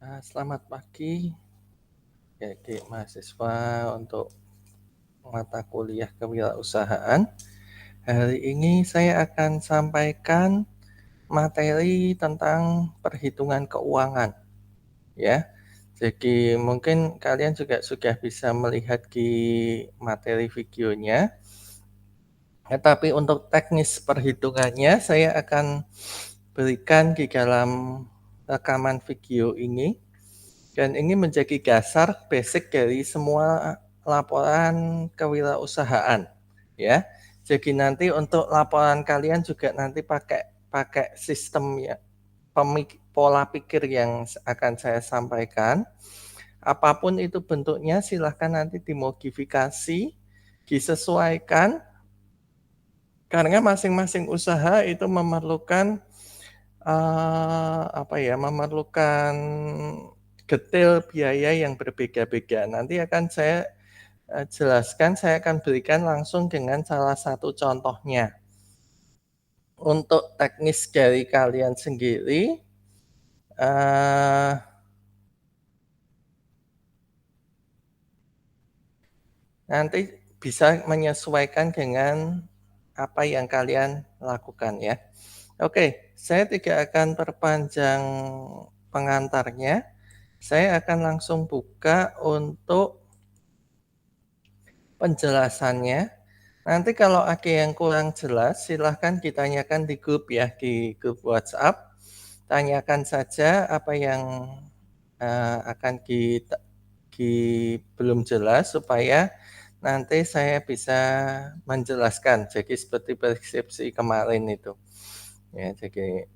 Selamat pagi, adik mahasiswa untuk mata kuliah kewirausahaan. Hari ini saya akan sampaikan materi tentang perhitungan keuangan, ya. Jadi mungkin kalian juga sudah bisa melihat di materi videonya. Tetapi untuk teknis perhitungannya saya akan berikan di dalam rekaman video ini. Dan ini menjadi dasar basic dari semua laporan kewirausahaan, ya. Jadi nanti untuk laporan kalian juga nanti pakai pakai sistem ya, pola pikir yang akan saya sampaikan. Apapun itu bentuknya silahkan nanti dimodifikasi, disesuaikan, karena masing-masing usaha itu memerlukan memerlukan detail biaya yang berbeda-beda. Nanti akan saya jelaskan, saya akan berikan langsung dengan salah satu contohnya. Untuk teknis dari kalian sendiri, nanti bisa menyesuaikan dengan apa yang kalian lakukan ya. Oke, saya tidak akan perpanjang pengantarnya. Saya akan langsung buka untuk penjelasannya. Nanti kalau ada yang kurang jelas, silahkan ditanyakan di grup ya, di grup WhatsApp. Tanyakan saja apa yang akan belum jelas supaya nanti saya bisa menjelaskan. Jadi seperti persepsi kemarin itu. Ya, jadi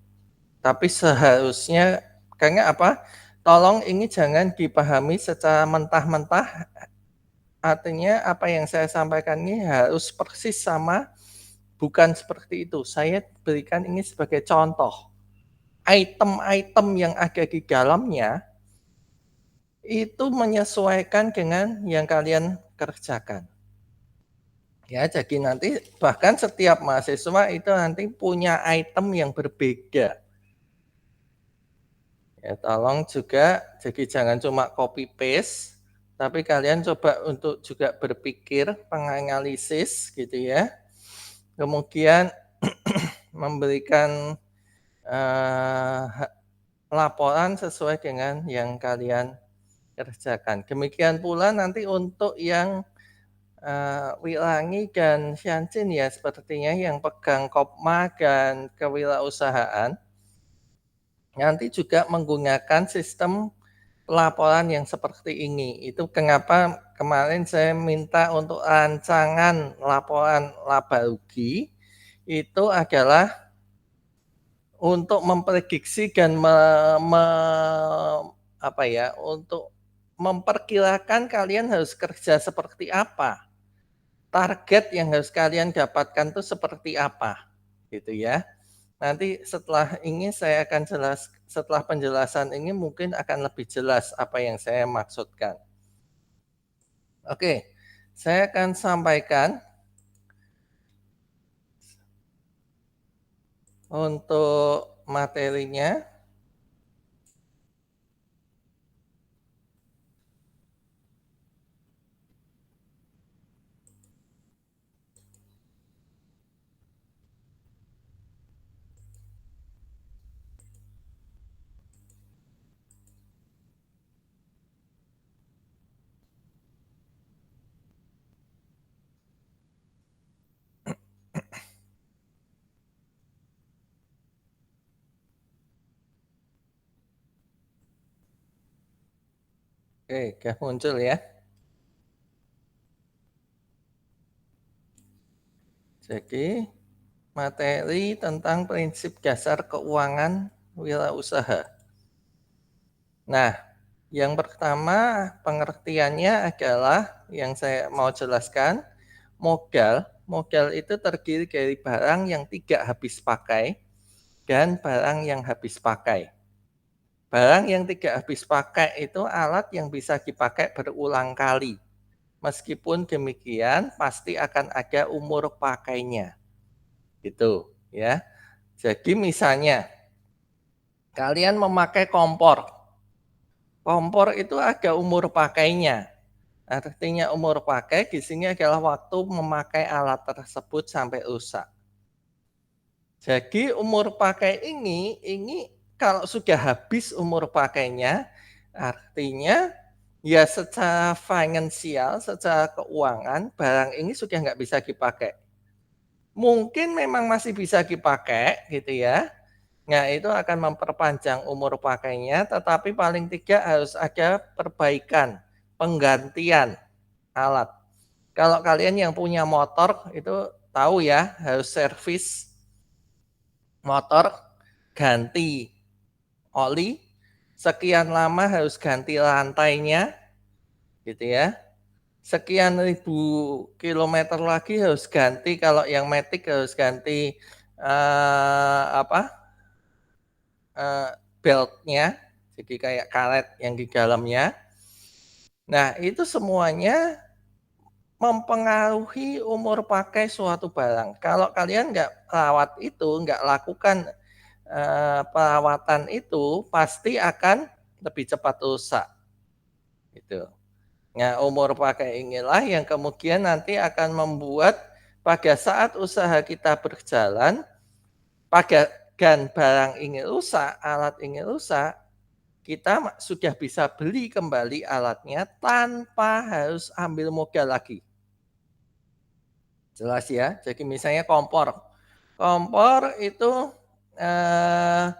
tapi seharusnya karena apa? Tolong ini jangan dipahami secara mentah-mentah. Artinya apa yang saya sampaikan ini harus persis sama, bukan seperti itu. Saya berikan ini sebagai contoh. Item-item yang ada di dalamnya itu menyesuaikan dengan yang kalian kerjakan. Ya, jadi nanti bahkan setiap mahasiswa itu nanti punya item yang berbeda. Ya, tolong juga jadi jangan cuma copy paste, tapi kalian coba untuk juga berpikir, menganalisis gitu ya. Kemudian memberikan laporan sesuai dengan yang kalian kerjakan. Demikian pula nanti untuk yang Wilangi dan Syancin ya sepertinya yang pegang Kopma dan kewirausahaan, nanti juga menggunakan sistem pelaporan yang seperti ini. Itu kenapa kemarin saya minta untuk rancangan laporan laba rugi, itu adalah untuk memprediksi dan untuk memperkirakan kalian harus kerja seperti apa. Target yang harus kalian dapatkan itu seperti apa, gitu ya. Nanti setelah ini saya akan setelah penjelasan ini mungkin akan lebih jelas apa yang saya maksudkan. Oke, saya akan sampaikan untuk materinya. Oke, sudah muncul ya. Jadi, materi tentang prinsip dasar keuangan wirausaha. Nah, yang pertama pengertiannya adalah yang saya mau jelaskan, modal. Modal itu terdiri dari barang yang tidak habis pakai dan barang yang habis pakai. Barang yang tidak habis pakai itu alat yang bisa dipakai berulang kali. Meskipun demikian, pasti akan ada umur pakainya. Gitu, ya. Jadi misalnya kalian memakai kompor. Kompor itu ada umur pakainya. Artinya umur pakai di sini adalah waktu memakai alat tersebut sampai rusak. Jadi umur pakai ini kalau sudah habis umur pakainya, artinya ya secara finansial, secara keuangan, barang ini sudah nggak bisa dipakai. Mungkin memang masih bisa dipakai gitu ya. Nah, itu akan memperpanjang umur pakainya, tetapi paling tidak harus ada perbaikan, penggantian alat. Kalau kalian yang punya motor itu tahu ya, harus servis motor, ganti oli, sekian lama harus ganti lantainya, gitu ya. Sekian ribu kilometer lagi harus ganti, kalau yang matic harus ganti apa, eee, beltnya, jadi kayak karet yang di dalamnya. Nah, itu semuanya mempengaruhi umur pakai suatu barang. Kalau kalian nggak rawat itu, nggak lakukan, perawatan itu, pasti akan lebih cepat rusak, gitu. Nah, umur pakai inilah yang kemudian nanti akan membuat pada saat usaha kita berjalan, pada dan barang ini rusak, alat ini rusak, kita sudah bisa beli kembali alatnya tanpa harus ambil modal lagi. Jelas ya? Jadi misalnya kompor. Kompor itu, eee,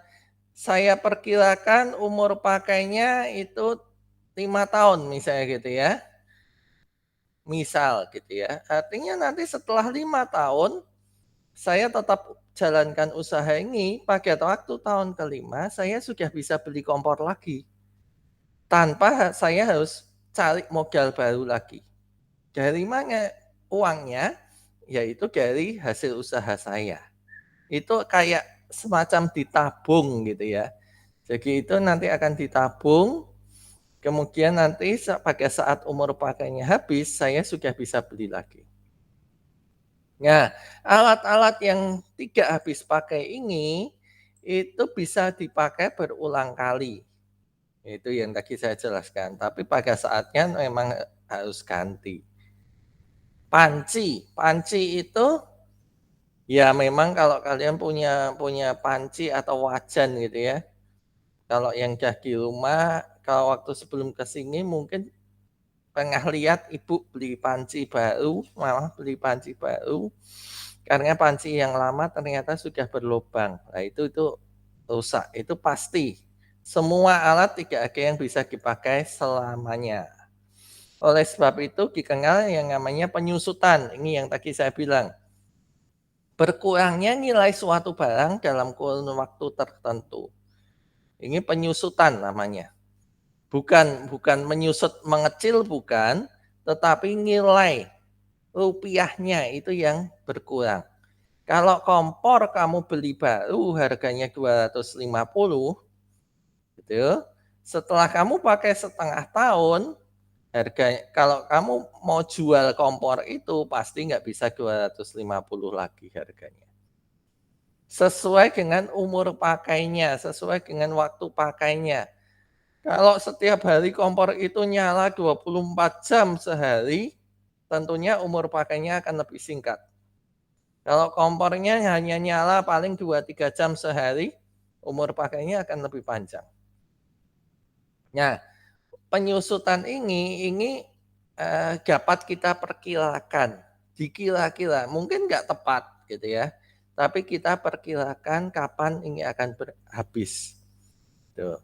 saya perkirakan umur pakainya itu 5 tahun misalnya gitu ya, misal gitu ya. Artinya nanti setelah 5 tahun, saya tetap jalankan usaha ini, pada waktu tahun kelima saya sudah bisa beli kompor lagi, tanpa saya harus cari modal baru lagi. Dari mana uangnya? Yaitu dari hasil usaha saya. Itu kayak semacam ditabung gitu ya. Jadi itu nanti akan ditabung, kemudian nanti pada saat umur pakainya habis, saya sudah bisa beli lagi. Nah, alat-alat yang tidak habis pakai ini, itu bisa dipakai berulang kali. Itu yang tadi saya jelaskan, tapi pada saatnya memang harus ganti. Panci, panci itu ya memang kalau kalian punya punya panci atau wajan gitu ya, kalau yang udah di rumah, kalau waktu sebelum ke sini mungkin pernah lihat ibu beli panci baru, mama beli panci baru, karena panci yang lama ternyata sudah berlubang. Nah itu rusak, itu pasti. Semua alat tidak ada yang bisa dipakai selamanya. Oleh sebab itu dikenal yang namanya penyusutan, ini yang tadi saya bilang. Berkurangnya nilai suatu barang dalam kurun waktu tertentu. Ini penyusutan namanya. Bukan bukan menyusut mengecil bukan, tetapi nilai rupiahnya itu yang berkurang. Kalau kompor kamu beli baru harganya 250 gitu, setelah kamu pakai setengah tahun, harga kalau kamu mau jual kompor itu pasti nggak bisa 250 lagi harganya. Sesuai dengan umur pakainya, sesuai dengan waktu pakainya. Kalau setiap hari kompor itu nyala 24 jam sehari, tentunya umur pakainya akan lebih singkat. Kalau kompornya hanya nyala paling 2-3 jam sehari, umur pakainya akan lebih panjang. Nah, penyusutan ini dapat kita perkirakan, dikira-kira, mungkin nggak tepat gitu ya, tapi kita perkirakan kapan ini akan habis, tuh.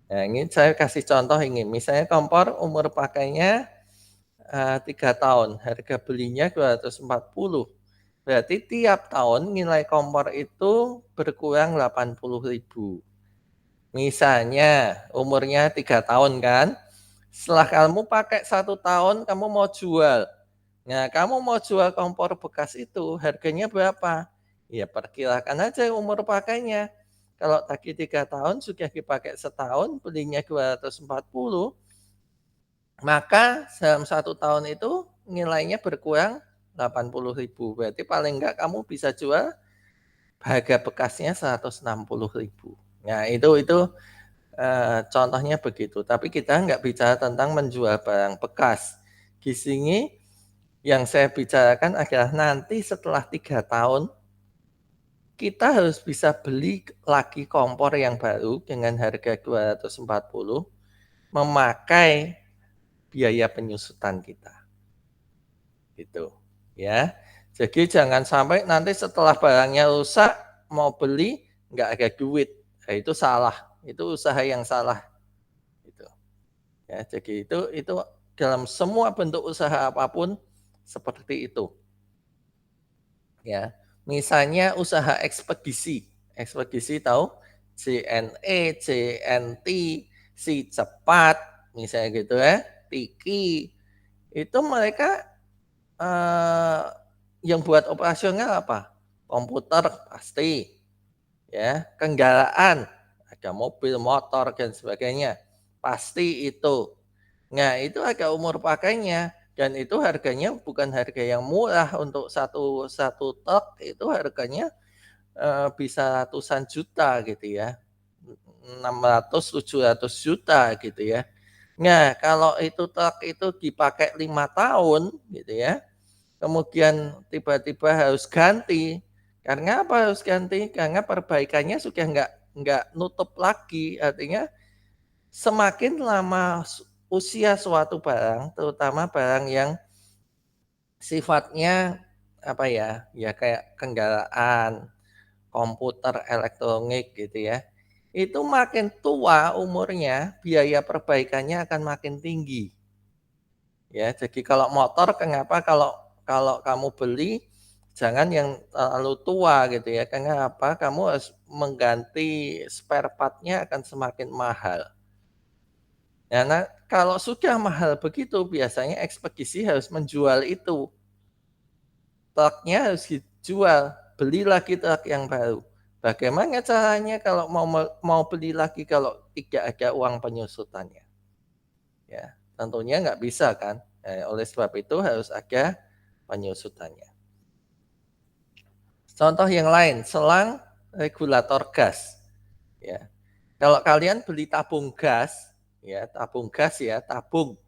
Nah, ini saya kasih contoh ini, misalnya kompor umur pakainya, 3 tahun, harga belinya 240, berarti tiap tahun nilai kompor itu berkurang 80.000. Misalnya umurnya 3 tahun kan, setelah kamu pakai 1 tahun kamu mau jual. Nah, kamu mau jual kompor bekas itu harganya berapa? Ya perkirakan aja umur pakainya. Kalau tadi 3 tahun sudah dipakai setahun, belinya 240, maka dalam 1 tahun itu nilainya berkurang 80.000. Berarti paling enggak kamu bisa jual harga bekasnya 160.000. Nah, itu Contohnya begitu, tapi kita nggak bicara tentang menjual barang bekas. Di sini yang saya bicarakan adalah nanti setelah 3 tahun, kita harus bisa beli lagi kompor yang baru dengan harga 240 memakai biaya penyusutan kita, gitu, ya. Jadi jangan sampai nanti setelah barangnya rusak, mau beli, nggak ada duit. Nah, itu salah, itu usaha yang salah, gitu. Ya, jadi itu dalam semua bentuk usaha apapun seperti itu, ya. Misalnya usaha ekspedisi, ekspedisi tahu? JNE, JNT, Si Cepat, misalnya gitu ya, Tiki, itu mereka, eee, yang buat operasional apa? Komputer pasti, ya, kendaraan, ada mobil, motor, dan sebagainya, pasti itu. Nah, itu ada umur pakainya dan itu harganya bukan harga yang murah untuk satu satu truk itu harganya, bisa ratusan juta gitu ya, 600, 700 juta gitu ya. Nah, kalau itu truk itu dipakai 5 tahun gitu ya, kemudian tiba-tiba harus ganti, karena apa harus ganti? Karena perbaikannya sudah nggak nutup lagi, artinya semakin lama usia suatu barang, terutama barang yang sifatnya, apa ya, ya kayak kendaraan, komputer, elektronik gitu ya, itu makin tua umurnya, biaya perbaikannya akan makin tinggi, ya. Jadi kalau motor kenapa kalau kalau kamu beli, jangan yang terlalu tua gitu ya, karena apa, kamu harus mengganti spare part-nya akan semakin mahal. Nah, kalau sudah mahal begitu biasanya ekspedisi harus menjual itu, truknya harus dijual, beli lagi truk yang baru. Bagaimana caranya kalau mau beli lagi kalau tidak ada uang penyusutannya? Ya, tentunya nggak bisa kan, oleh sebab itu harus ada penyusutannya. Contoh yang lain, selang regulator gas, ya. Kalau kalian beli tabung gas ya, tabung.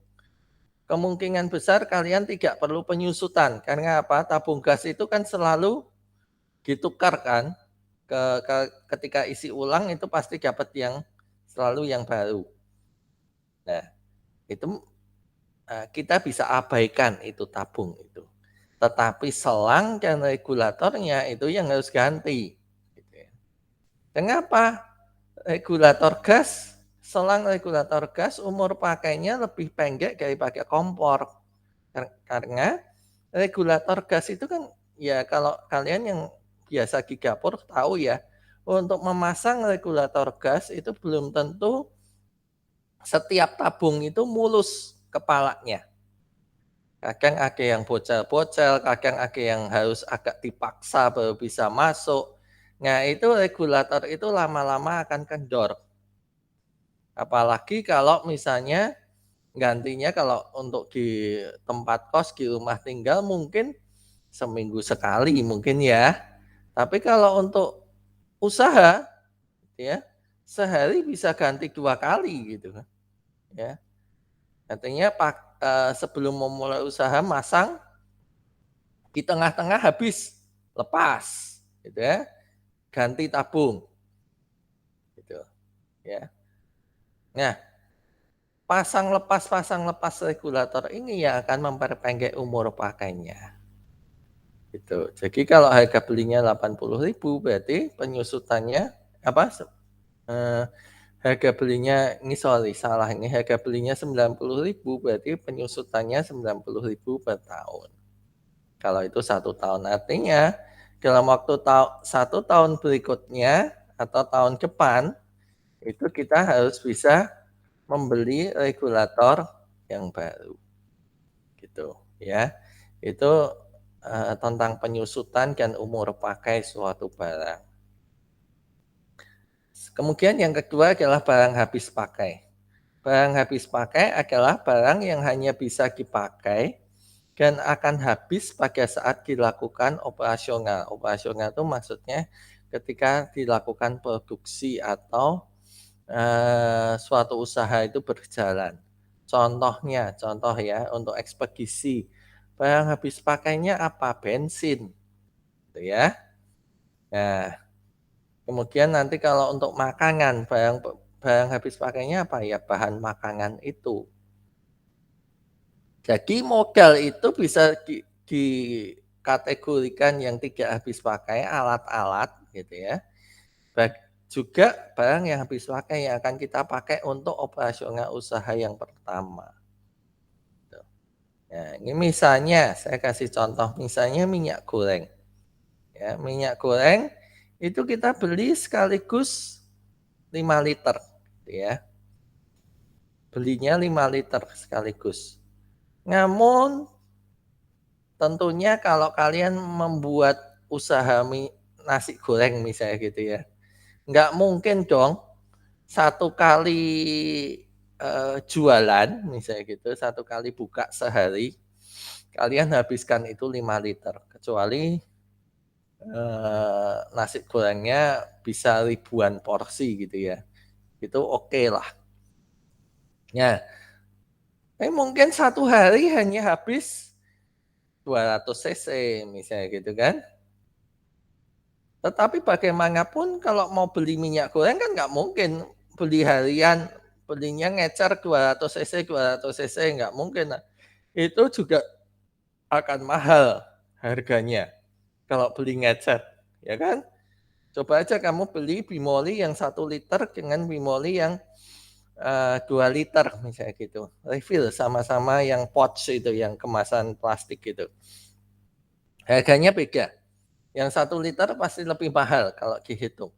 Kemungkinan besar kalian tidak perlu penyusutan, karena apa, tabung gas itu kan selalu ditukar kan, ke ketika isi ulang itu pasti dapat yang selalu yang baru. Nah, itu, kita bisa abaikan itu tabung itu. Tetapi selang dan regulatornya itu yang harus ganti, gitu ya. Kenapa? Selang regulator gas umur pakainya lebih pendek daripada kompor. Karena regulator gas itu kan, ya kalau kalian yang biasa di dapur tahu ya, untuk memasang regulator gas itu belum tentu setiap tabung itu mulus kepalanya. Kadang ada yang bocel-bocel, kadang ada yang harus agak dipaksa baru bisa masuk. Nah, itu regulator itu lama-lama akan kendor. Apalagi kalau misalnya gantinya kalau untuk di tempat kos, di rumah tinggal mungkin seminggu sekali mungkin ya. Tapi kalau untuk usaha ya, sehari bisa ganti 2 kali gitu kan, ya. Artinya sebelum memulai usaha masang, di tengah-tengah habis, lepas gitu ya, ganti tabung gitu, ya. Nah, pasang lepas regulator ini yang akan memperpendek umur pakainya, gitu. Jadi kalau harga belinya 80.000 berarti penyusutannya apa, eee, harga belinya ini sorry salah ini, harga belinya 90.000 berarti penyusutannya 90.000 per tahun. Kalau itu 1 tahun, artinya dalam waktu 1 tahun berikutnya atau tahun depan, itu kita harus bisa membeli regulator yang baru, gitu ya. Itu, tentang penyusutan dan umur pakai suatu barang. Kemudian yang kedua adalah barang habis pakai. Barang habis pakai adalah barang yang hanya bisa dipakai dan akan habis pada saat dilakukan operasional. Operasional itu maksudnya ketika dilakukan produksi atau suatu usaha itu berjalan. Contoh ya untuk ekspedisi, barang habis pakainya apa? Bensin, gitu ya. Nah, kemudian nanti kalau untuk makanan, barang habis pakainya apa? Ya bahan makanan itu. Jadi modal itu bisa dikategorikan yang tidak habis pakai, alat-alat gitu ya. Juga barang yang habis pakai yang akan kita pakai untuk operasional usaha yang pertama, gitu. Nah, ini misalnya saya kasih contoh, misalnya minyak goreng, ya. Minyak goreng itu kita beli sekaligus 5 liter, gitu ya. Belinya 5 liter sekaligus. Namun tentunya kalau kalian membuat usaha nasi goreng misalnya gitu ya, nggak mungkin dong satu kali, jualan misalnya gitu, satu kali buka sehari, kalian habiskan itu 5 liter, kecuali, nasi gorengnya bisa ribuan porsi gitu ya, itu oke lah. Nah, tapi mungkin satu hari hanya habis 200 cc misalnya gitu kan. Tetapi bagaimanapun kalau mau beli minyak goreng kan nggak mungkin beli harian, belinya ngecer 200 cc 200 cc, nggak mungkin. Nah, itu juga akan mahal harganya kalau beli ngecer, ya kan? Coba aja kamu beli Bimoli yang 1 liter dengan Bimoli yang, 2 liter misalnya gitu, refill sama-sama yang pouch itu, yang kemasan plastik gitu. Harganya beda, yang 1 liter pasti lebih mahal kalau dihitung,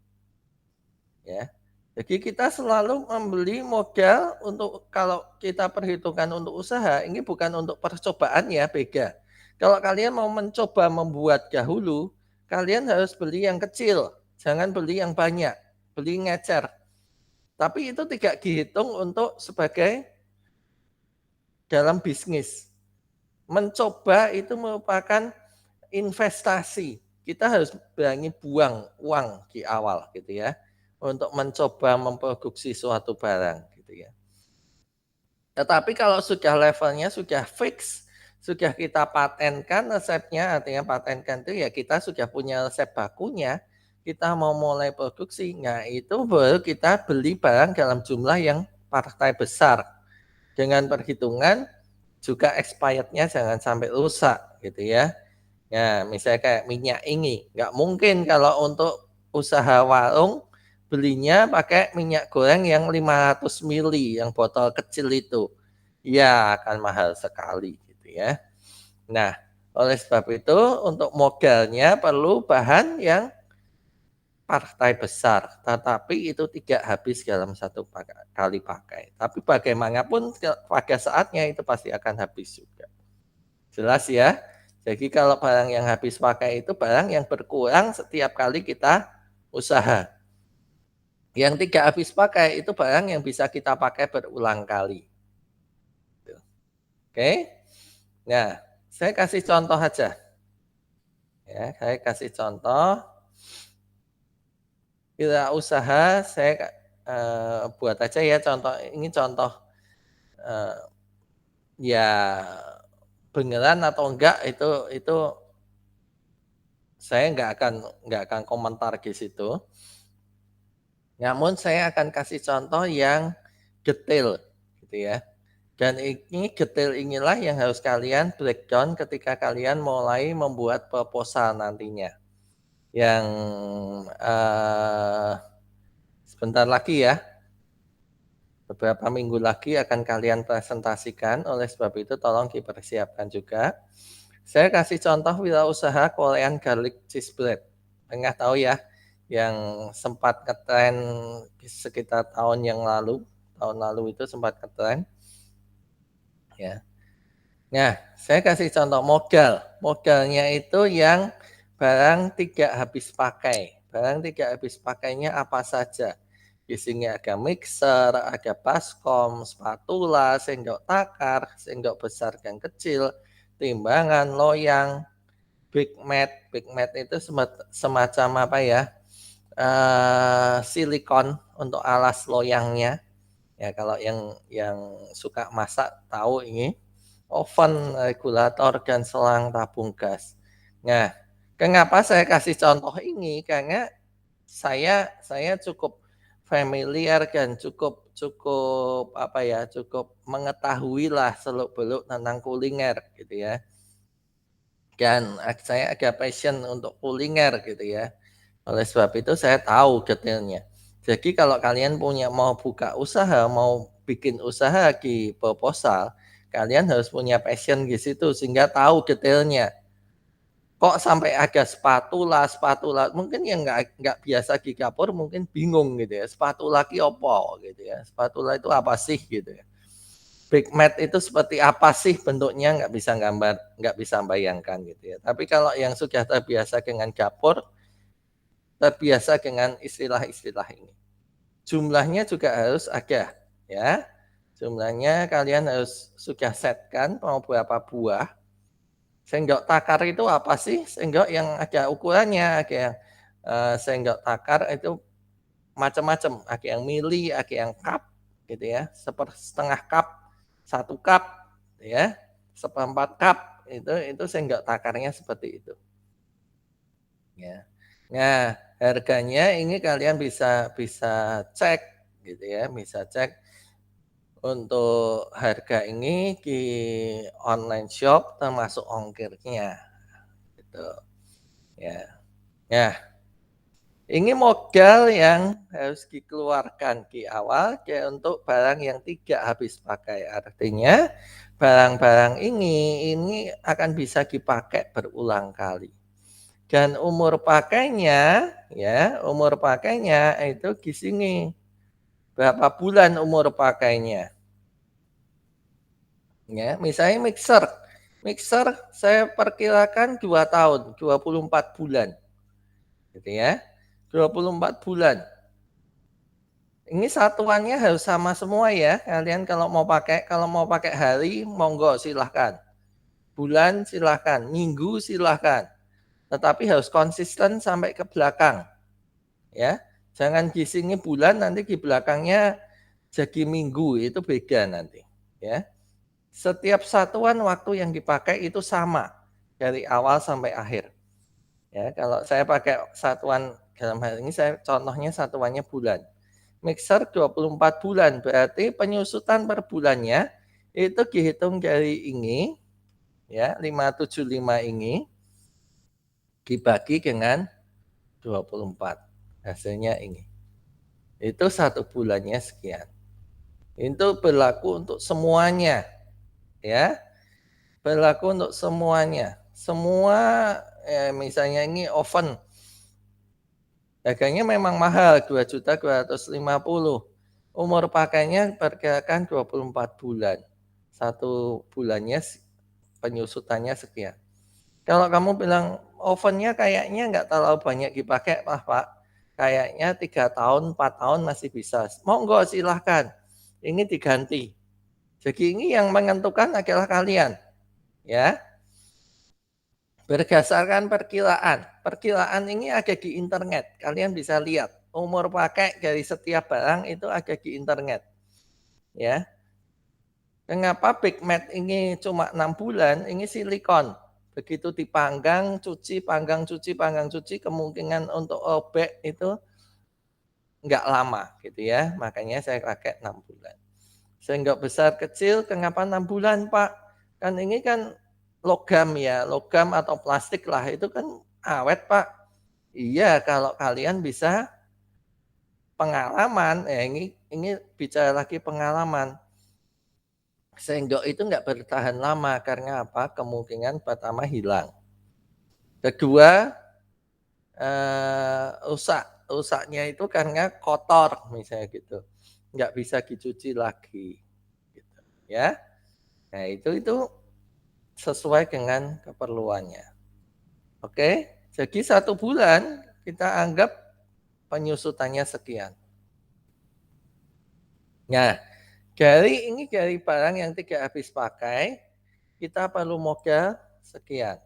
ya. Jadi kita selalu membeli modal untuk kalau kita perhitungkan untuk usaha, ini bukan untuk percobaan ya, beda. Kalau kalian mau mencoba membuat dahulu, kalian harus beli yang kecil, jangan beli yang banyak, beli ngecer. Tapi itu tidak dihitung untuk sebagai dalam bisnis. Mencoba itu merupakan investasi. Kita harus berani buang uang di awal gitu ya, untuk mencoba memproduksi suatu barang gitu ya. Tetapi kalau sudah levelnya sudah fix, sudah kita patenkan resepnya, artinya patenkan itu ya kita sudah punya resep bakunya, kita mau mulai produksi, nah itu baru kita beli barang dalam jumlah yang partai besar. Dengan perhitungan juga expirednya jangan sampai rusak gitu ya. Ya, misalnya kayak minyak ini, nggak mungkin kalau untuk usaha warung belinya pakai minyak goreng yang 500 mili, yang botol kecil itu. Ya, akan mahal sekali gitu ya. Nah, oleh sebab itu untuk modalnya perlu bahan yang partai besar, tetapi itu tidak habis dalam satu kali pakai. Tapi bagaimanapun pada saatnya itu pasti akan habis juga. Jelas ya? Jadi kalau barang yang habis pakai itu barang yang berkurang setiap kali kita usaha. Yang tidak habis pakai itu barang yang bisa kita pakai berulang kali. Gitu. Oke? Nah, saya kasih contoh aja. Ya, saya kasih contoh. Usaha saya buat aja ya contoh. Ini contoh eh, ya beneran atau enggak itu saya nggak akan komentar di situ. Namun saya akan kasih contoh yang detail gitu ya. Dan ini detail inilah yang harus kalian breakdown ketika kalian mulai membuat proposal nantinya. Yang sebentar lagi ya, beberapa minggu lagi akan kalian presentasikan. Oleh sebab itu tolong dipersiapkan juga. Saya kasih contoh wirausaha Korean Garlic Cheese Bread. Enggak tahu ya, yang sempat ngetren sekitar tahun lalu itu sempat ngetren, ya. Nah, saya kasih contoh modal. Modalnya itu yang barang tidak habis pakai. Barang tidak habis pakainya apa saja. Di sini ada mixer, ada baskom, spatula, sendok takar, sendok besar dan kecil, timbangan, loyang, big mat. Big mat itu semacam apa ya? silikon untuk alas loyangnya. Ya kalau yang suka masak tahu ini, oven, regulator, dan selang tabung gas. Nah, kenapa saya kasih contoh ini, karena saya cukup familiar dan cukup cukup apa ya, cukup mengetahui lah seluk-beluk tentang kuliner gitu ya. Dan saya agak passion untuk kuliner gitu ya. Oleh sebab itu saya tahu detailnya. Jadi kalau kalian punya mau buka usaha, mau bikin usaha di proposal, kalian harus punya passion di situ sehingga tahu detailnya. Kok sampai ada spatula mungkin yang nggak biasa di dapur mungkin bingung gitu ya, spatula ki opo gitu ya, spatula itu apa sih gitu ya. Big Mat itu seperti apa sih bentuknya nggak bisa bayangkan gitu ya. Tapi kalau yang sudah terbiasa dengan dapur, terbiasa dengan istilah-istilah ini. Jumlahnya juga harus ada ya. Jumlahnya kalian harus sudah setkan mau berapa buah. Sendok takar itu apa sih? Sendok yang ada ukurannya, ada yang sendok takar itu macam-macam, ada yang mili, ada yang cup gitu ya, setengah cup, 1 cup ya, seperempat cup itu sendok takarnya seperti itu ya. Nah, harganya ini kalian bisa bisa cek gitu ya, bisa cek untuk harga ini di online shop termasuk ongkirnya gitu ya. Nah, ini modal yang harus dikeluarkan di awal ya untuk barang yang tidak habis pakai. Artinya barang-barang ini akan bisa dipakai berulang kali. Dan umur pakainya itu di sini. Berapa bulan umur pakainya? Ya, misalnya mixer. Mixer saya perkirakan 2 tahun, 24 bulan. Gitu ya. 24 bulan. Ini satuannya harus sama semua ya. Kalian kalau mau pakai hari monggo silahkan. Bulan silahkan, minggu silahkan. Tetapi harus konsisten sampai ke belakang ya. Jangan di sini bulan nanti di belakangnya jadi minggu itu beda nanti ya. Setiap satuan waktu yang dipakai itu sama dari awal sampai akhir. Ya, kalau saya pakai satuan dalam hal ini saya contohnya satuannya bulan. Mixer 24 bulan, berarti penyusutan per bulannya itu dihitung dari ini ya, 575 ini dibagi dengan 24. Hasilnya ini. Itu 1 bulannya sekian. Itu berlaku untuk semuanya ya. Berlaku untuk semuanya. Semua misalnya ini oven harganya memang mahal 2.250.000. Umur pakainya perkirakan 24 bulan. 1 bulannya penyusutannya sekian. Kalau kamu bilang ovennya kayaknya nggak terlalu banyak dipakai, Pak. Kayaknya 3 tahun, 4 tahun masih bisa. Monggo silahkan. Ini diganti. Jadi ini yang menentukan adalah kalian, ya. Berdasarkan perkiraan. Perkiraan ini ada di internet. Kalian bisa lihat umur pakai dari setiap barang itu ada di internet. Ya. Kenapa Big Mat ini cuma 6 bulan? Ini silikon. Begitu dipanggang, cuci, panggang, cuci, panggang, cuci, kemungkinan untuk robek itu nggak lama gitu ya. Makanya saya pakai 6 bulan. Sehingga besar kecil, kenapa 6 bulan Pak? Kan ini kan logam ya, logam atau plastik lah, itu kan awet Pak. Iya, kalau kalian bisa pengalaman, ini bicara lagi pengalaman. Sendok itu nggak bertahan lama karena apa? Kemungkinan pertama hilang. Kedua, rusak. Rusaknya itu karena kotor misalnya gitu. Nggak bisa dicuci lagi. Gitu, ya. Nah itu sesuai dengan keperluannya. Oke, jadi 1 bulan kita anggap penyusutannya sekian. Nah, dari barang yang tidak habis pakai, kita perlu modal sekian.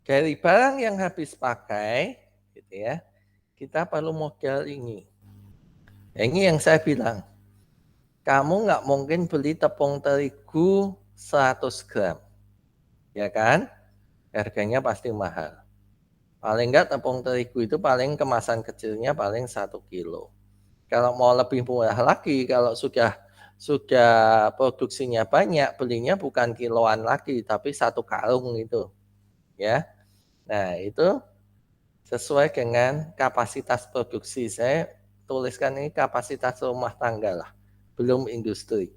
Dari barang yang habis pakai, gitu ya, kita perlu modal ini. Nah, ini yang saya bilang, kamu nggak mungkin beli tepung terigu 100 gram, ya kan? Harganya pasti mahal. Paling nggak tepung terigu itu paling kemasan kecilnya paling 1 kilo. Kalau mau lebih murah lagi, kalau sudah produksinya banyak, belinya bukan kiloan lagi, tapi 1 karung itu, ya. Nah, itu sesuai dengan kapasitas produksi. Saya tuliskan ini kapasitas rumah tangga lah, belum industri.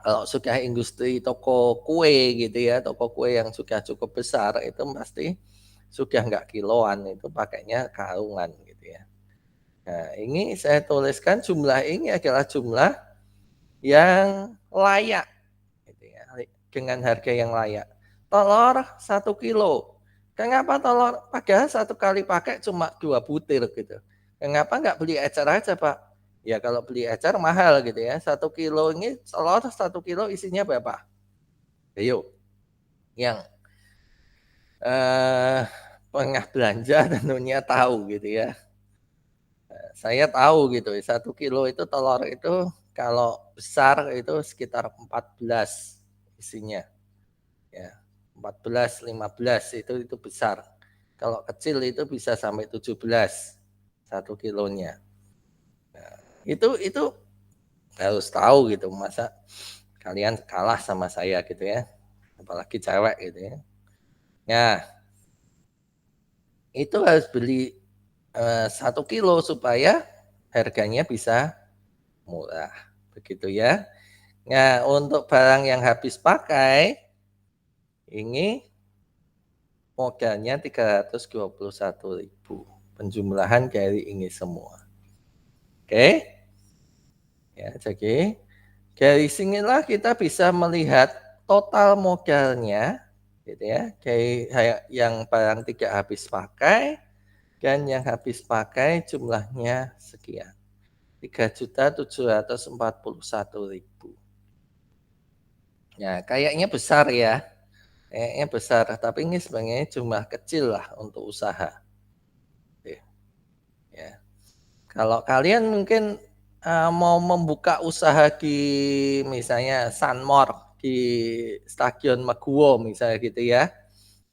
Kalau sudah industri toko kue gitu ya, toko kue yang sudah cukup besar itu pasti sudah nggak kiloan, itu pakainya karungan gitu ya. Nah, ini saya tuliskan jumlah ini adalah jumlah yang layak gitu ya, dengan harga yang layak. Telur 1 kilo. Kenapa telur? Padahal satu kali pakai cuma 2 butir gitu. Kenapa nggak beli ecer aja Pak? Ya kalau beli ecer mahal gitu ya. 1 kilo ini telur 1 kilo isinya berapa? Ayo, yang eh, pernah belanja tentunya tahu gitu ya. Saya tahu gitu, 1 kilo itu telur itu kalau besar itu sekitar 14 isinya. Ya, 14, 15 itu besar. Kalau kecil itu bisa sampai 17 1 kilonya. Itu harus tahu gitu, masa kalian kalah sama saya gitu ya. Apalagi cewek gitu ya. Nah, itu harus beli 1 kilo supaya harganya bisa murah. Begitu ya. Nah, untuk barang yang habis pakai ini modalnya 321.000. Penjumlahan dari ini semua. Oke? Ya, jadi dari sinilah kita bisa melihat total modalnya gitu ya. Dari yang barang tidak habis pakai dan yang habis pakai jumlahnya sekian. 3.741.000. Ya, kayaknya besar ya. Kayaknya besar, tapi ini sebenarnya jumlah kecil lah untuk usaha. Ya. Kalau kalian mungkin mau membuka usaha di misalnya Sunmor di Stadion Maguwo misalnya gitu ya.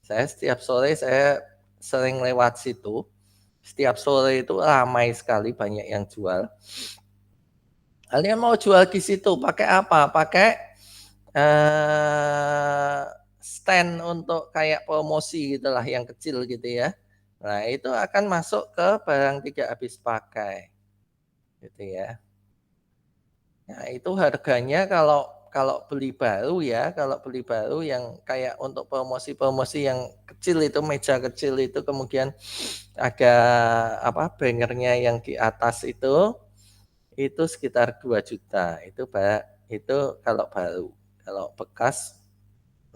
Saya setiap sore saya sering lewat situ. Setiap sore itu ramai sekali banyak yang jual. Kalian mau jual di situ pakai apa? Pakai eh, stand untuk kayak promosi gitulah yang kecil gitu ya. Nah, itu akan masuk ke barang tidak habis pakai gitu ya. Nah, itu harganya kalau kalau beli baru ya, kalau beli baru yang kayak untuk promosi-promosi yang kecil itu, meja kecil itu, kemudian ada apa, bannernya yang di atas itu sekitar 2 juta. Itu kalau baru. Kalau bekas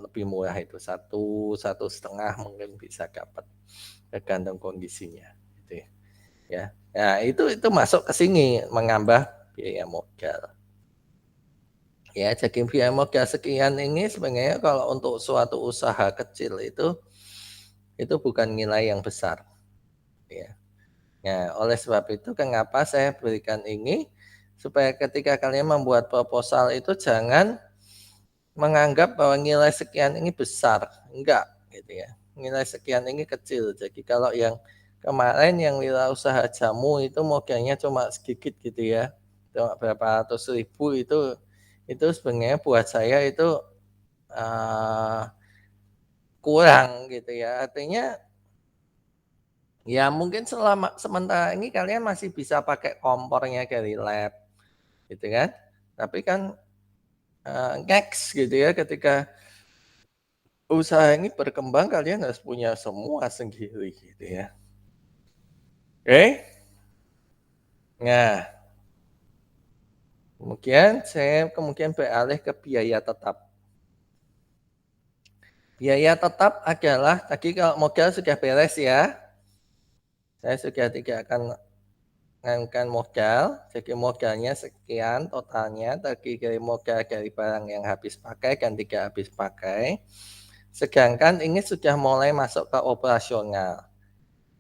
lebih murah itu, satu setengah mungkin bisa dapat, tergantung kondisinya gitu ya. Nah, itu masuk ke sini menambah biaya modal. Ya, jadi biaya modal sekian ini sebenarnya kalau untuk suatu usaha kecil itu bukan nilai yang besar, ya. Nah, oleh sebab itu kenapa saya berikan ini supaya ketika kalian membuat proposal itu jangan menganggap bahwa nilai sekian ini besar, enggak gitu ya. Nilai sekian ini kecil. Jadi kalau yang kemarin yang wirausaha jamu itu modalnya cuma sedikit gitu ya. Cuma berapa ratus ribu itu sebenarnya buat saya itu uh, kurang gitu ya. Artinya ya mungkin sementara ini kalian masih bisa pakai kompornya dari lab gitu kan. Tapi kan next gitu ya ketika usaha ini berkembang kalian harus punya semua sendiri gitu ya. Oke? Nah, kemudian beralih ke biaya tetap. Biaya tetap adalah tadi kalau modal sudah beres ya. Saya sudah tidak akan mengangkat modal, jadi modalnya sekian totalnya terdiri dari modal dari barang yang habis pakai dan tidak habis pakai. Sedangkan ini sudah mulai masuk ke operasional.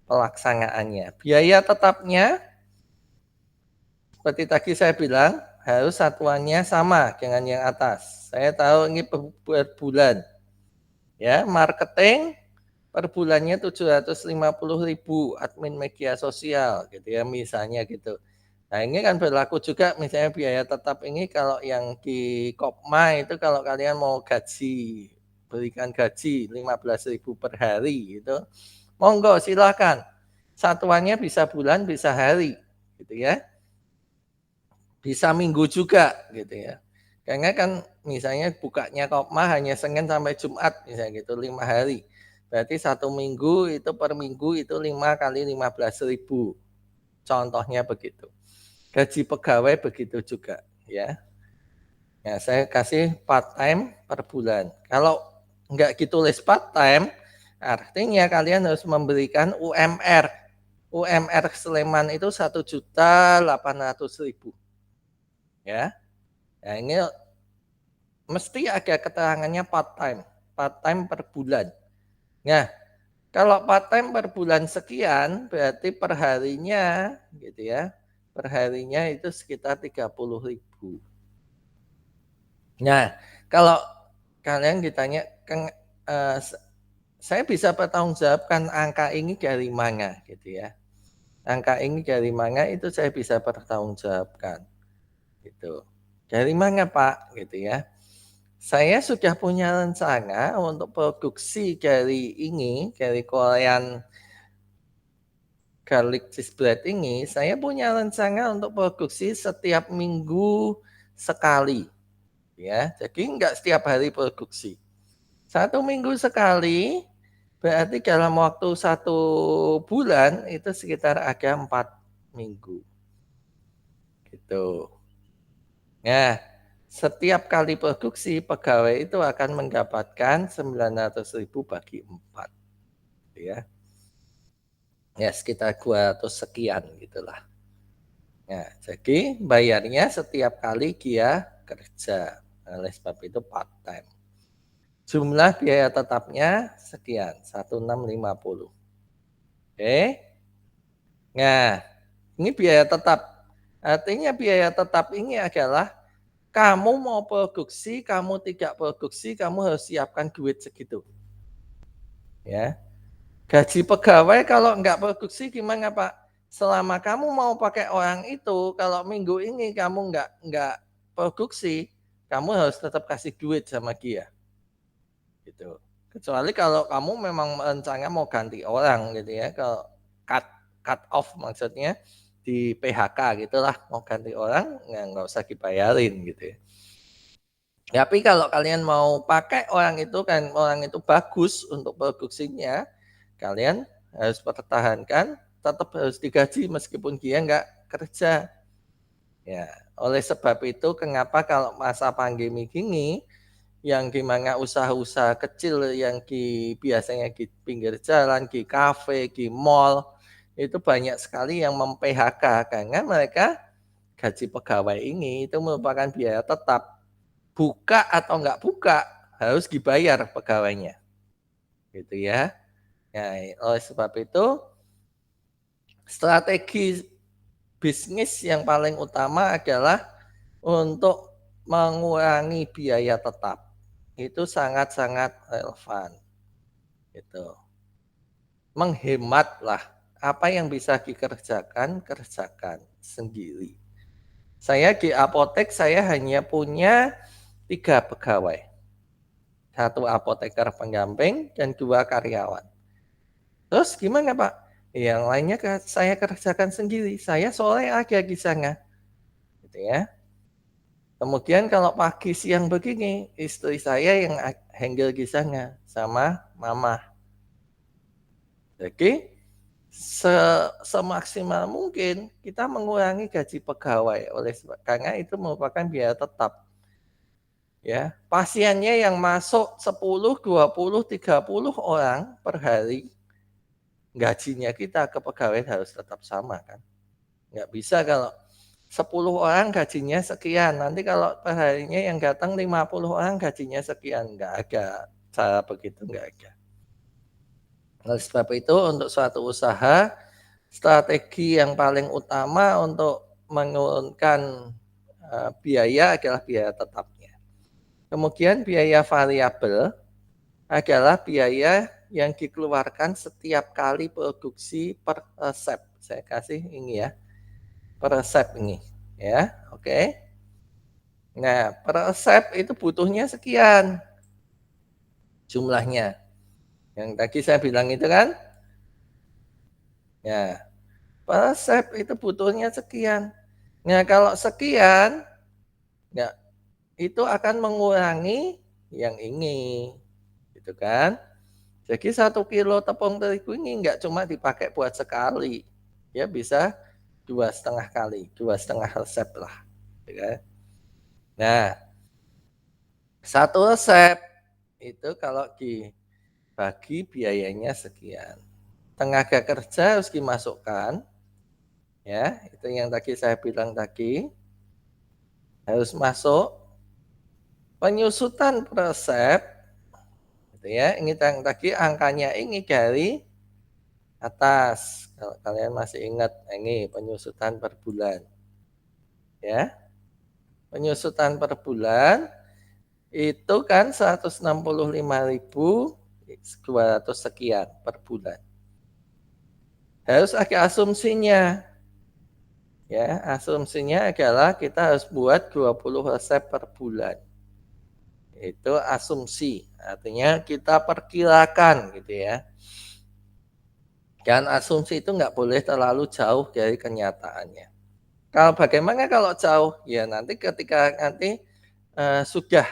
pelaksanaannya. Biaya tetapnya seperti tadi saya bilang, harus satuannya sama dengan yang atas. Saya tahu ini per bulan, ya, marketing per bulannya 750.000, admin media sosial gitu ya, misalnya gitu. Nah, ini kan berlaku juga misalnya biaya tetap ini kalau yang di Kopma itu kalau kalian mau gaji, berikan gaji 15.000 per hari gitu, monggo silakan. Satuannya bisa bulan, bisa hari gitu ya. Bisa minggu juga gitu ya. Karena kan misalnya bukanya Kopma hanya Senin sampai Jumat misalnya gitu 5 hari. Berarti satu minggu itu per minggu itu 5 kali 15.000. Contohnya begitu. Gaji pegawai begitu juga ya. Ya, saya kasih part time per bulan. Kalau nggak ditulis part time, artinya kalian harus memberikan UMR. UMR Sleman itu 1.800.000 ya. Nah, ini mesti ada keterangannya part time per bulan. Nah, kalau part time per bulan sekian, berarti perharinya gitu ya, perharinya itu sekitar 30.000. Nah, kalau kalian ditanya, eh, saya bisa pertanggungjawabkan angka ini dari mana gitu ya. Angka ini dari mana itu saya bisa pertanggungjawabkan gitu. Dari mana Pak gitu ya. Saya sudah punya rencana untuk produksi dari ini, dari Korean garlic cheese bread ini, saya punya rencana untuk produksi setiap minggu sekali, ya. Jadi enggak setiap hari produksi. Satu minggu sekali, berarti dalam waktu 1 bulan itu sekitar ada 4 minggu, gitu. Nah, setiap kali produksi pegawai itu akan mendapatkan 900.000 bagi 4, ya. Ya sekitar 200 sekian gitulah. Nah, jadi bayarnya setiap kali dia kerja. Oleh sebab itu part time. Jumlah biaya tetapnya sekian, 1650. Oke. Nah, ini biaya tetap. Artinya biaya tetap ini adalah kamu mau produksi, kamu tidak produksi, kamu harus siapkan duit segitu. Ya. Gaji pegawai kalau nggak produksi gimana Pak? Selama kamu mau pakai orang itu, kalau minggu ini kamu nggak produksi, kamu harus tetap kasih duit sama dia, gitu. Kecuali kalau kamu memang rencana mau ganti orang gitu ya, kalau cut cut off maksudnya di PHK gitulah, mau ganti orang nggak usah dibayarin gitu ya. Tapi kalau kalian mau pakai orang itu kan orang itu bagus untuk produksinya, kalian harus pertahankan, tetap harus digaji meskipun dia nggak kerja. Ya, oleh sebab itu kenapa kalau masa pandemi gini, yang gimana usaha-usaha kecil yang biasanya di pinggir jalan, di kafe, di mall, itu banyak sekali yang mem-PHK karena mereka gaji pegawai ini itu merupakan biaya tetap. Buka atau nggak buka, harus dibayar pegawainya. Gitu ya. Nah, oleh sebab itu strategi bisnis yang paling utama adalah untuk mengurangi biaya tetap. Itu sangat-sangat relevan. Gitu. Menghematlah apa yang bisa dikerjakan, kerjakan sendiri. Saya di apotek saya hanya punya 3 pegawai. 1 apoteker pendamping dan 2 karyawan. Terus gimana Pak? Yang lainnya saya kerjakan sendiri. Saya sore aja di sana. Gitu ya. Kemudian kalau pagi siang begini, istri saya yang handle di sana sama mama. Jadi semaksimal mungkin kita mengurangi gaji pegawai karena itu merupakan biaya tetap. Ya, pasiennya yang masuk 10, 20, 30 orang per hari, gajinya kita ke pegawai harus tetap sama kan. Nggak bisa kalau 10 orang gajinya sekian, nanti kalau perharinya yang datang 50 orang gajinya sekian, nggak ada cara begitu, nggak ada. Oleh sebab itu untuk suatu usaha, strategi yang paling utama untuk menurunkan, biaya adalah biaya tetapnya. Kemudian biaya variabel adalah biaya yang dikeluarkan setiap kali produksi per resep. Saya kasih ini ya, per resep ini, ya, oke. Nah, per resep itu butuhnya sekian jumlahnya, yang tadi saya bilang itu kan. Ya, per resep itu butuhnya sekian. Nah, kalau sekian, ya itu akan mengurangi yang ini, gitu kan. Jadi 1 kilo tepung terigu ini nggak cuma dipakai buat sekali, ya bisa 2,5 kali, 2,5 resep lah, gitu kan. Nah, satu resep itu kalau dibagi biayanya sekian. Tenaga kerja harus dimasukkan, ya, itu yang tadi saya bilang tadi, harus masuk. Penyusutan resep, gitu ya, ini yang tadi angkanya ini dari atas, kalau kalian masih ingat, ini penyusutan per bulan, ya. Penyusutan per bulan itu kan 165.200 sekian per bulan. Harus ada asumsinya, ya. Asumsinya adalah kita harus buat 20 resep per bulan. Itu asumsi, artinya kita perkirakan gitu ya. Dan asumsi itu nggak boleh terlalu jauh dari kenyataannya. Kalau bagaimana kalau jauh? Ya nanti ketika nanti, sudah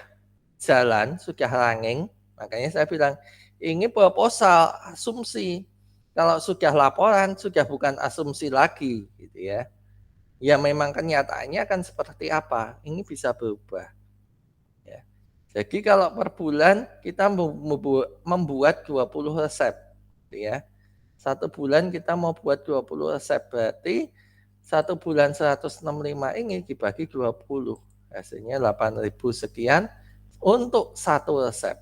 jalan, sudah running, makanya saya bilang, ini proposal, asumsi. Kalau sudah laporan, sudah bukan asumsi lagi gitu ya. Ya memang kenyataannya akan seperti apa, ini bisa berubah, ya. Jadi kalau per bulan kita membuat 20 resep, gitu ya. 1 bulan kita mau buat 20 resep, berarti 1 bulan 165 ini dibagi 20, hasilnya 8.000 sekian untuk 1 resep,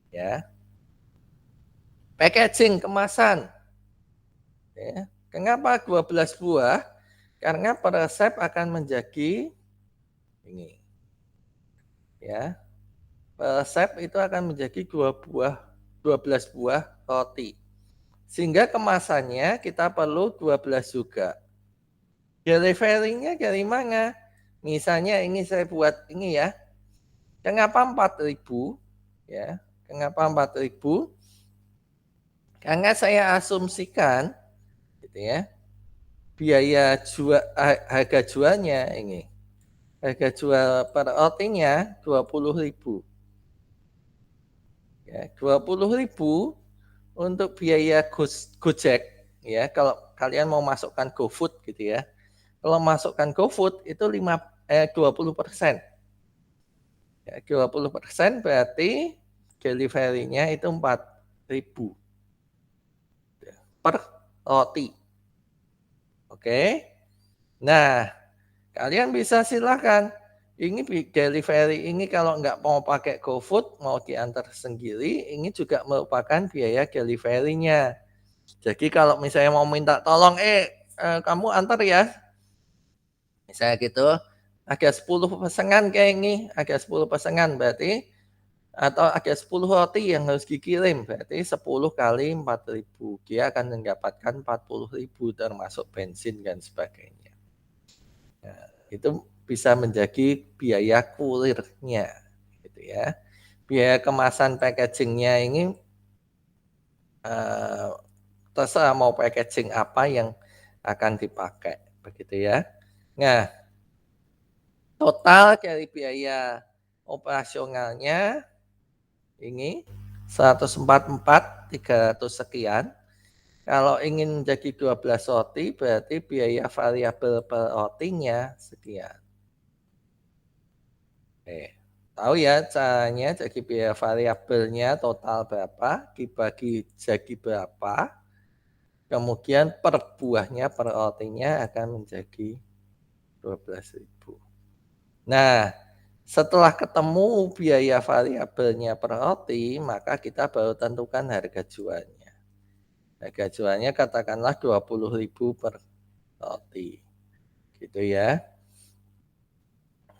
ya. Packaging, kemasan, ya. Kenapa 12 buah? Karena per resep akan menjadi ini, ya. Per resep itu akan menjadi 12 buah roti. Sehingga kemasannya kita perlu 12 juga. Delivery-nya dari mana? Misalnya ini saya buat ini ya, kenapa 4.000? Ya, kenapa 4.000? Karena saya asumsikan gitu ya, biaya harga jualnya ini, harga jual per rotinya 20.000. Ya, 20.000 untuk biaya Gojek ya, kalau kalian mau masukkan GoFood gitu ya. Kalau masukkan GoFood itu 20%. Ya, 20% berarti delivery-nya itu 4.000 per roti. Oke. Nah, kalian bisa silakan. Ini delivery ini kalau nggak mau pakai GoFood, mau diantar sendiri, ini juga merupakan biaya delivery-nya. Jadi kalau misalnya mau minta tolong, kamu antar ya, misalnya gitu, ada 10 pesanan kayak ini, ada 10 pesanan berarti, atau ada 10 roti yang harus dikirim, berarti 10 kali 4.000, dia akan mendapatkan 40.000 termasuk bensin dan sebagainya. Nah, itu bisa menjadi biaya kulirnya, gitu ya. Biaya kemasan packagingnya ini, eee, terserah mau packaging apa yang akan dipakai, begitu ya. Nah, total dari biaya operasionalnya ini 144.300 sekian. Kalau ingin jadi 12 roti berarti biaya variabel per rotinya sekian. Tahu ya caranya, jadi biaya variabelnya total berapa, dibagi jadi berapa, kemudian per buahnya, per rotinya akan menjadi 12.000. Nah, setelah ketemu biaya variabelnya per roti, maka kita baru tentukan harga jualnya. Harga jualnya katakanlah 20.000 per roti, gitu ya.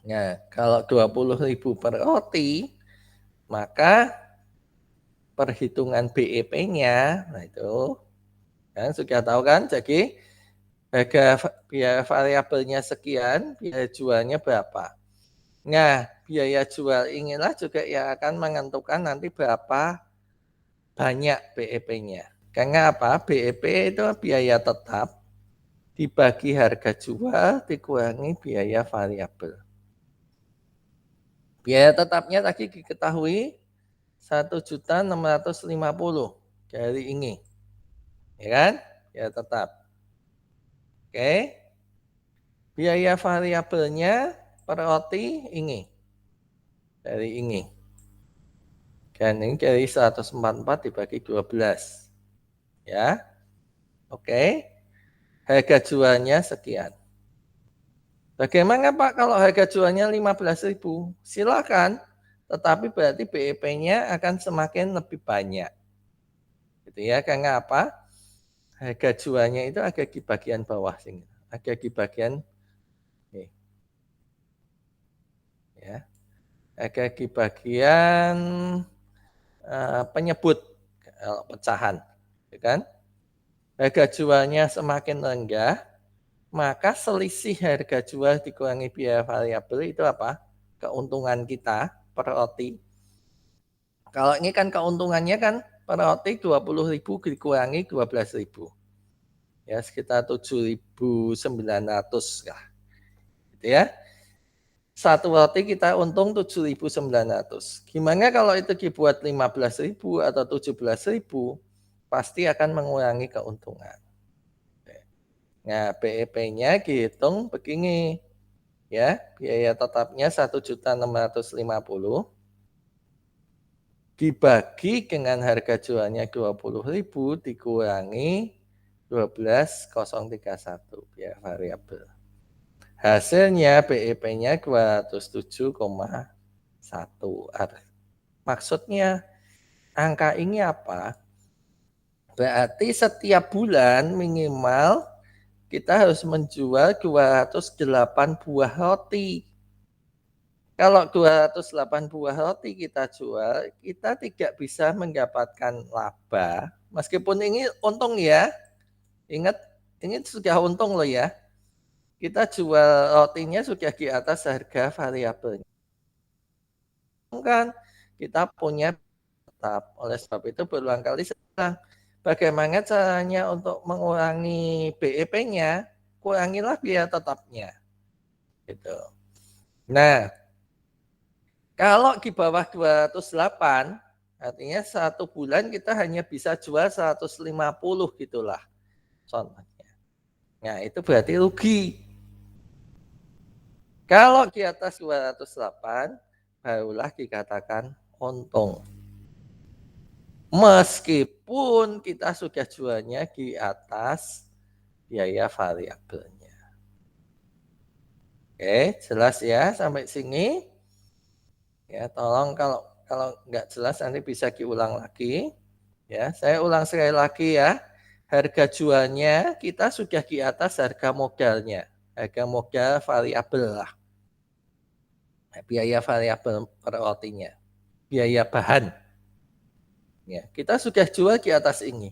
Nah, kalau 20.000 per roti, maka perhitungan BEP-nya, nah itu kan sudah tahu kan, jadi biaya variabelnya sekian, biaya jualnya berapa. Nah, biaya jual inilah juga yang akan menentukan nanti berapa banyak BEP-nya. Karena apa? BEP itu biaya tetap dibagi harga jual dikurangi biaya variabel. Biaya tetapnya tadi diketahui 1.650.000 dari ini. Ya kan? Biaya tetap. Oke. Biaya variabelnya per roti ini. Dari ini. Dan ini dari 144 dibagi 12. Ya. Oke. Harga jualnya sekian. Bagaimana Pak kalau harga jualnya 15.000? Silakan, tetapi berarti BEP-nya akan semakin lebih banyak. Gitu ya, karena apa? Harga jualnya itu ada di bagian bawah sini. Ada di bagian nih. Ya. Ada di bagian penyebut pecahan, ya kan? Harga jualnya semakin rendah, maka selisih harga jual dikurangi biaya variabel itu apa? Keuntungan kita per roti. Kalau ini kan keuntungannya kan per roti 20.000 dikurangi 12.000. Ya, sekitar 7.900 lah. Gitu ya. Satu roti kita untung 7.900. Gimana kalau itu dibuat 15.000 atau 17.000, pasti akan mengurangi keuntungan. Nah, BEP-nya dihitung begini. Ya, biaya tetapnya 1.650 dibagi dengan harga jualnya 20.000 dikurangi 12.031 biaya variabel. Hasilnya BEP-nya 207,1. Maksudnya angka ini apa? Berarti setiap bulan minimal kita harus menjual 208 buah roti. Kalau 208 buah roti kita jual, kita tidak bisa mendapatkan laba. Meskipun ini untung ya, ingat ini sudah untung loh ya. Kita jual rotinya sudah di atas harga variabelnya. Kan kita punya tetap. Oleh sebab itu berulang kali saya bilang, bagaimana caranya untuk mengurangi BEP-nya? Kurangilah biaya tetapnya. Gitu. Nah, kalau di bawah 208, artinya satu bulan kita hanya bisa jual 150 gitulah contohnya. Nah, itu berarti rugi. Kalau di atas 208, barulah dikatakan untung. Meskipun kita sudah jualnya di atas biaya variabelnya. Oke, jelas ya sampai sini? Ya, tolong kalau nggak jelas nanti bisa diulang lagi. Ya, saya ulang sekali lagi ya. Harga jualnya kita sudah di atas harga modalnya. Harga modal variabel lah. Biaya variabel per rotinya. Biaya bahan. Ya, kita sudah jual di atas ini.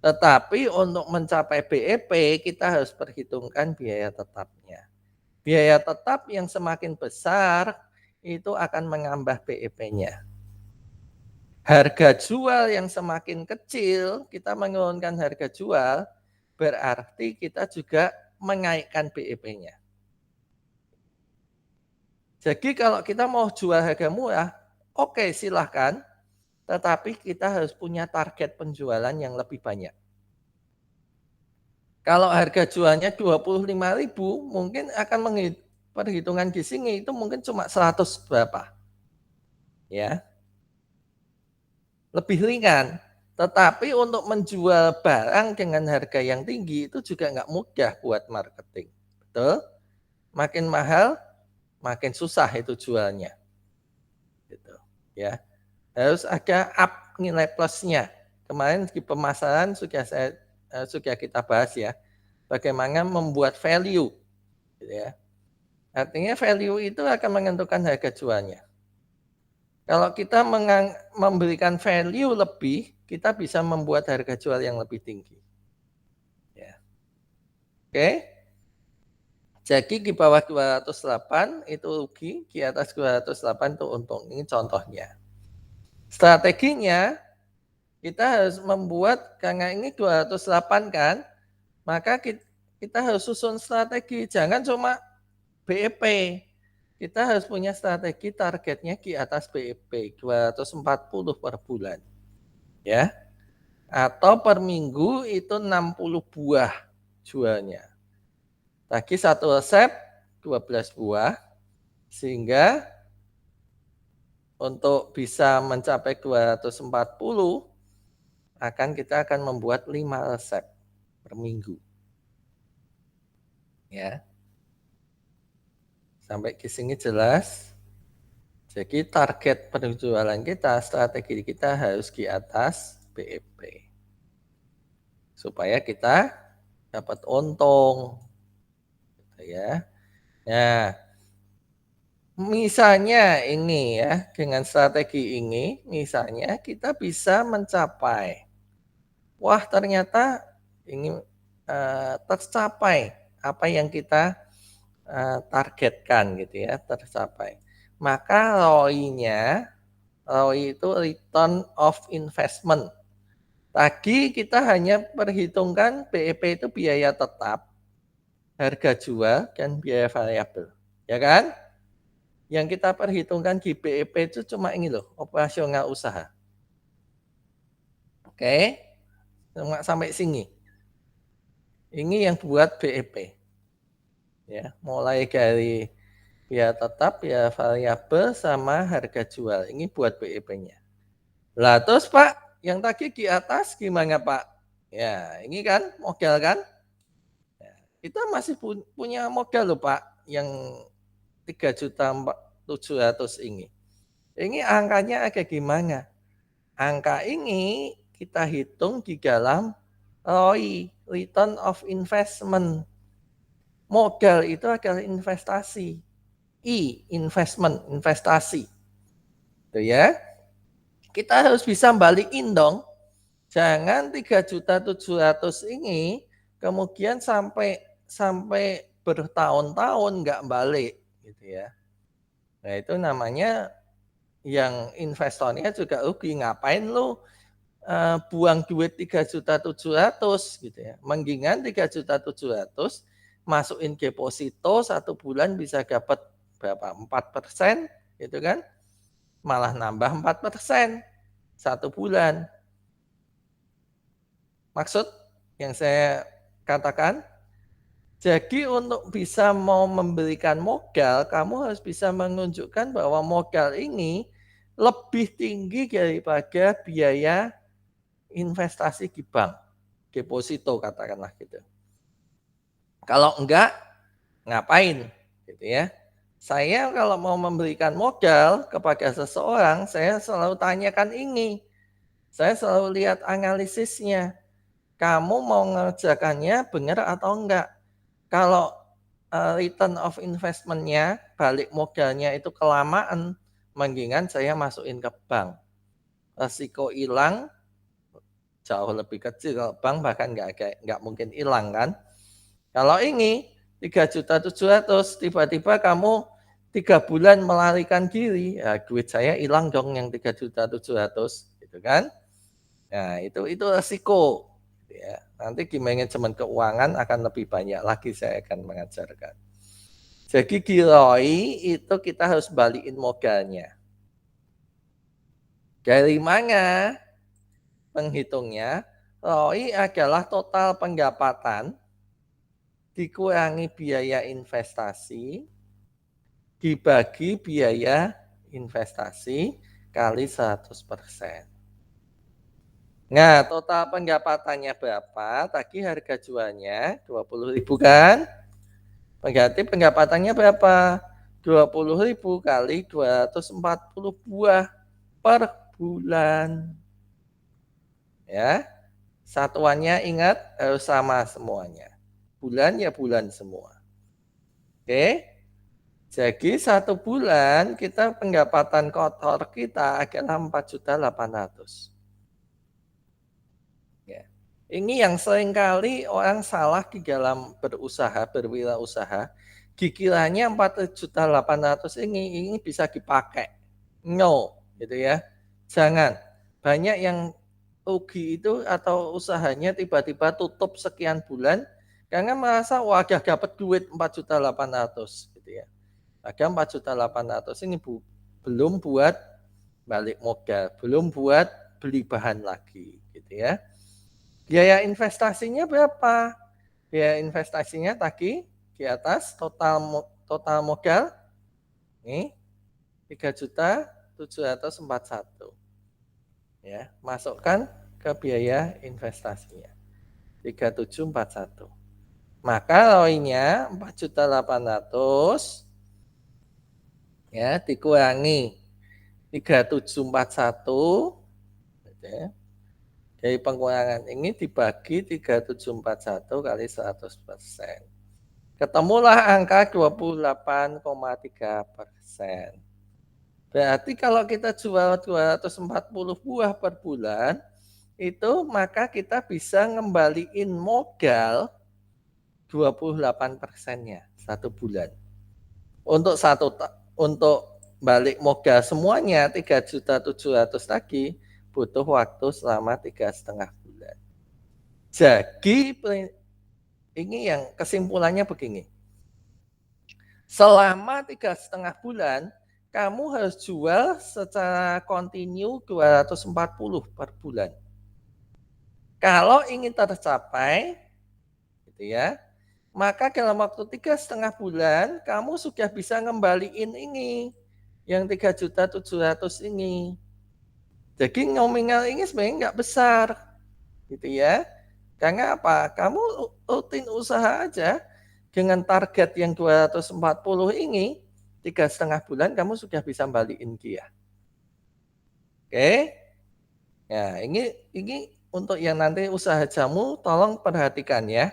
Tetapi untuk mencapai BEP kita harus perhitungkan biaya tetapnya. Biaya tetap yang semakin besar itu akan menambah BEP-nya. Harga jual yang semakin kecil, kita menurunkan harga jual, berarti kita juga menaikkan BEP-nya. Jadi kalau kita mau jual harga murah, oke silahkan, tetapi kita harus punya target penjualan yang lebih banyak. Kalau harga jualnya 25.000, mungkin akan perhitungan di sini itu mungkin cuma 100 berapa. Ya. Lebih ringan. Tetapi untuk menjual barang dengan harga yang tinggi itu juga nggak mudah buat marketing. Betul? Makin mahal, makin susah itu jualnya. Gitu. Ya. Harus ada up nilai plusnya. kemarin di pemasaran sudah kita bahas ya, bagaimana membuat value, gitu ya. Artinya value itu akan menentukan harga jualnya. Kalau kita memberikan value lebih, kita bisa membuat harga jual yang lebih tinggi. Ya. Oke. Jadi di bawah 208 itu rugi, di atas 208 itu untung. Ini contohnya. Strateginya kita harus membuat, karena ini 208 kan, maka kita harus susun strategi. Jangan cuma BEP. Kita harus punya strategi targetnya di atas BEP 240 per bulan. Ya. Atau per minggu itu 60 buah jualnya. Tadi satu resep 12 buah, sehingga untuk bisa mencapai 240 kita akan membuat 5 resep per minggu. Ya. Sampai di sini jelas. Jadi target penjualan kita, strategi kita harus di atas BEP. Supaya kita dapat untung. Gitu ya. Nah, misalnya ini ya, dengan strategi ini, misalnya kita bisa mencapai, wah ternyata ini tercapai apa yang kita targetkan gitu ya, tercapai. Maka ROI itu return of investment. Tadi kita hanya perhitungkan BEP itu biaya tetap, harga jual, dan biaya variabel. Ya kan? Yang kita perhitungkan di BEP itu cuma ini loh, operasional usaha. Oke? Cuma sampai sini. Ini yang buat BEP. Ya, mulai dari biaya tetap, biaya variabel, sama harga jual. Ini buat BEP-nya. Lah terus Pak, yang tadi di atas gimana Pak? Ya, ini kan modal kan? Ya, kita masih punya modal loh Pak, yang 3.700.000 ini. Ini angkanya agak gimana? Angka ini kita hitung di dalam ROI, return of investment. Modal itu adalah investasi. Investment, investasi. Itu ya. Kita harus bisa balikin dong. Jangan 3.700.000 ini kemudian sampai bertahun-tahun nggak balik gitu ya. Nah, itu namanya yang investornya juga rugi. Ngapain lu buang duit 3.700.000 gitu ya. Mendingan 3.700.000 masukin deposito 1 bulan bisa dapat berapa? 4% gitu kan. Malah nambah 4% 1 bulan. Maksud yang saya katakan, jadi untuk bisa mau memberikan modal, kamu harus bisa menunjukkan bahwa modal ini lebih tinggi daripada biaya investasi di bank, deposito katakanlah gitu. Kalau enggak, ngapain gitu ya. Saya kalau mau memberikan modal kepada seseorang, saya selalu tanyakan ini. Saya selalu lihat analisisnya. Kamu mau mengerjakannya benar atau enggak? Kalau return of investment-nya, balik modalnya itu kelamaan, mendingan saya masukin ke bank. Resiko hilang jauh lebih kecil. Kalau bank bahkan nggak mungkin hilang kan. Kalau ini 3.700.000 tiba-tiba kamu 3 bulan melarikan diri, ya duit saya hilang dong yang 3.700.000 gitu kan. Nah, itu resiko ya. Nanti di manajemen keuangan akan lebih banyak lagi saya akan mengajarkan. Jadi di ROI itu kita harus balikin modalnya. Dari mana penghitungnya? ROI adalah total pendapatan dikurangi biaya investasi dibagi biaya investasi kali 100%. Nah, total pendapatannya berapa? Tadi harga jualnya 20.000 kan? Berarti pendapatannya berapa? 20.000 kali 240 buah per bulan. ya. Satuannya ingat harus sama semuanya. Bulan ya bulan semua. Oke. Jadi 1 bulan kita pendapatan kotor kita adalah 4.800.000. Ya. Ini yang seringkali orang salah di dalam berusaha, berwirausaha. Dikiranya 4.800.000 ini bisa dipakai. No, gitu ya. Jangan. Banyak yang rugi itu atau usahanya tiba-tiba tutup sekian bulan karena merasa wah dapat duit 4.800.000 gitu ya. Ada 4.800.000 ini belum buat balik modal, belum buat beli bahan lagi gitu ya. Biaya investasinya berapa? Biaya investasinya tadi di atas total modal nih 3.741.000 ya. Masukkan ke biaya investasinya 3.741. Maka ROI-nya 4.800.000 ya dikurangi 3.741 gitu ya. Dari pengurangan ini dibagi 3.741 kali 100%. Ketemulah angka 28,3%. Berarti kalau kita jual 240 buah per bulan, itu maka kita bisa ngembaliin modal 28%-nya 1 bulan. Untuk balik modal semuanya 3.700.000 lagi butuh waktu selama 3,5 bulan. Jadi ini yang kesimpulannya begini. Selama 3,5 bulan kamu harus jual secara kontinu 240 per bulan. Kalau ingin tercapai, gitu ya, maka dalam waktu 3,5 bulan kamu sudah bisa ngembaliin ini yang 3.700.000 ini. Jadi nominal ini sebenarnya nggak besar, gitu ya. Karena apa? Kamu rutin usaha aja dengan target yang 240 ini, 3,5 bulan kamu sudah bisa balikin dia. Oke? Ya, ini untuk yang nanti usaha jamu tolong perhatikan ya.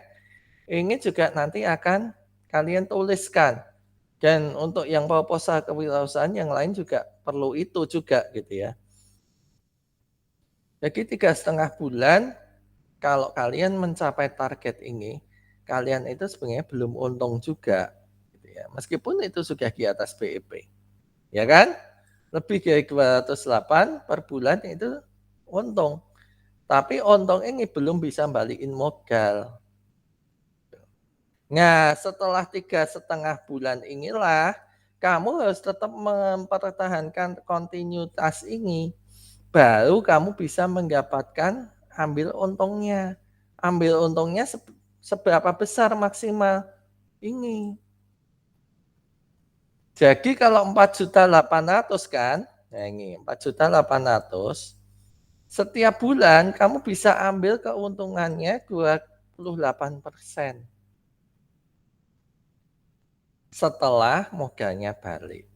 Ini juga nanti akan kalian tuliskan. Dan untuk yang proposal kewirausahaan yang lain juga perlu itu juga gitu ya. Jadi 3,5 bulan kalau kalian mencapai target ini, kalian itu sebenarnya belum untung juga gitu ya. Meskipun itu sudah di atas BEP. Ya kan? Lebih dari 208 per bulan itu untung. Tapi untung ini belum bisa balikin modal. Nah, setelah 3,5 bulan inilah kamu harus tetap mempertahankan kontinuitas ini. Baru kamu bisa mendapatkan ambil untungnya. Ambil untungnya seberapa besar maksimal ini. Jadi kalau 4.800.000 kan, nah ini 4.800.000, setiap bulan kamu bisa ambil keuntungannya 28% setelah modalnya balik.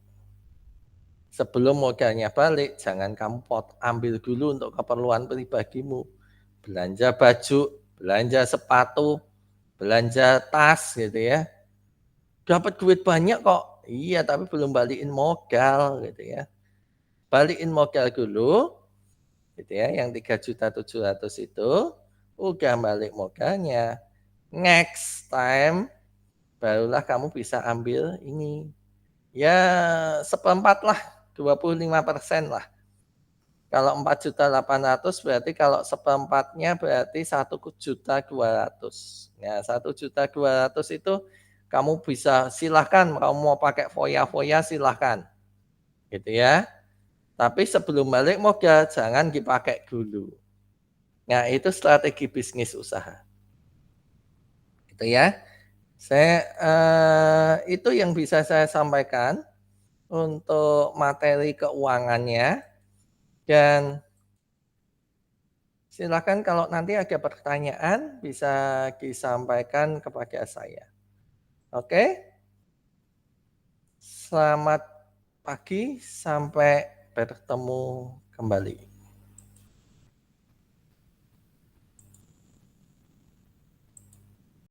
Sebelum modalnya balik, jangan kamu ambil dulu untuk keperluan pribadimu. Belanja baju, belanja sepatu, belanja tas gitu ya. Dapat duit banyak kok. Iya, tapi belum balikin modal gitu ya. Balikin modal dulu gitu ya, yang 3.700.000 itu udah balik modalnya. Next time barulah kamu bisa ambil ini. Ya, seperempat lah, 25% lah. Kalau 4.800.000 berarti kalau seperempatnya berarti 1.200.000. Ya, 1.200.000 itu kamu bisa silahkan kamu mau pakai foya-foya silahkan. Gitu ya. Tapi sebelum balik modal jangan dipakai dulu. Nah, itu strategi bisnis usaha. Gitu ya. Itu yang bisa saya sampaikan untuk materi keuangannya dan silakan kalau nanti ada pertanyaan bisa disampaikan kepada saya. Oke? Selamat pagi, sampai bertemu kembali.